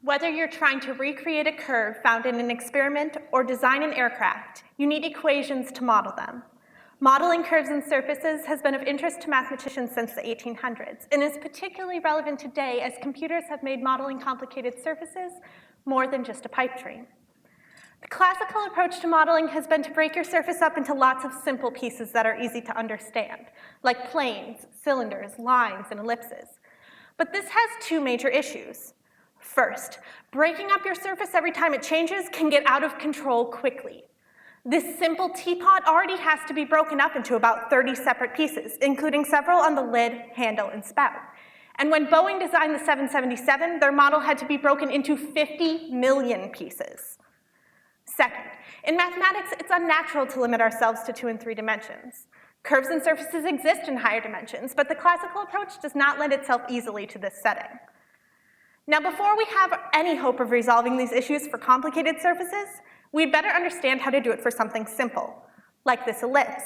Whether you're trying to recreate a curve found in an experiment or design an aircraft, you need equations to model them. Modeling curves and surfaces has been of interest to mathematicians since the 1800s and is particularly relevant today as computers have made modeling complicated surfaces more than just a pipe dream. The classical approach to modeling has been to break your surface up into lots of simple pieces that are easy to understand, like planes, cylinders, lines, and ellipses. But this has two major issues. First, breaking up your surface every time it changes can get out of control quickly. This simple teapot already has to be broken up into about 30 separate pieces, including several on the lid, handle, and spout. And when Boeing designed the 777, their model had to be broken into 50 million pieces. Second, in mathematics, it's unnatural to limit ourselves to 2 and 3 dimensions. Curves and surfaces exist in higher dimensions, but the classical approach does not lend itself easily to this setting. Now, before we have any hope of resolving these issues for complicated surfaces, we'd better understand how to do it for something simple, like this ellipse.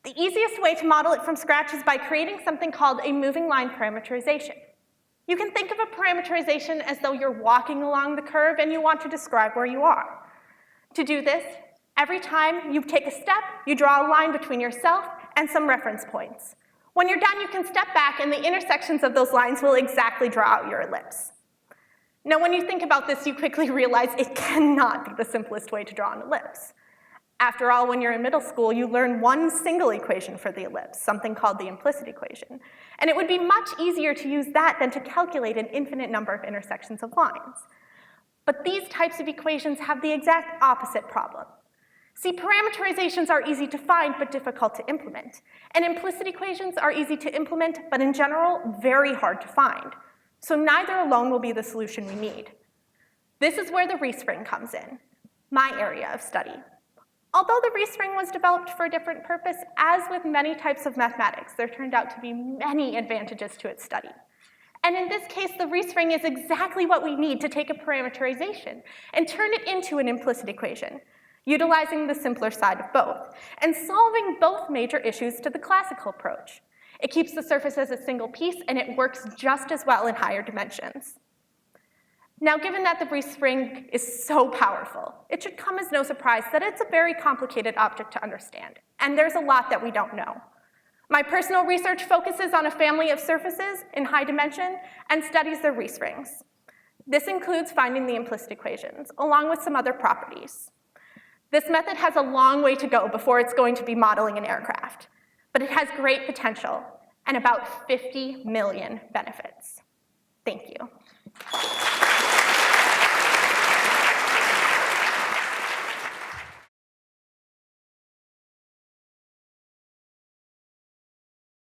The easiest way to model it from scratch is by creating something called a moving line parameterization. You can think of a parameterization as though you're walking along the curve and you want to describe where you are. To do this, every time you take a step, you draw a line between yourself and some reference points. When you're done, you can step back and the intersections of those lines will exactly draw out your ellipse. Now, when you think about this, you quickly realize it cannot be the simplest way to draw an ellipse. After all, when you're in middle school, you learn one single equation for the ellipse, something called the implicit equation. And it would be much easier to use that than to calculate an infinite number of intersections of lines. But these types of equations have the exact opposite problem. See, parameterizations are easy to find but difficult to implement. And implicit equations are easy to implement, but in general, very hard to find. So neither alone will be the solution we need. This is where the Rees ring comes in, my area of study. Although the Rees ring was developed for a different purpose, as with many types of mathematics, there turned out to be many advantages to its study. And in this case, the Rees ring is exactly what we need to take a parameterization and turn it into an implicit equation, utilizing the simpler side of both, and solving both major issues to the classical approach. It keeps the surface as a single piece, and it works just as well in higher dimensions. Now, given that the Rees ring is so powerful, it should come as no surprise that it's a very complicated object to understand, and there's a lot that we don't know. My personal research focuses on a family of surfaces in high dimension and studies their Rees rings. This includes finding the implicit equations, along with some other properties. This method has a long way to go before it's going to be modeling an aircraft, but it has great potential and about 50 million benefits. Thank you.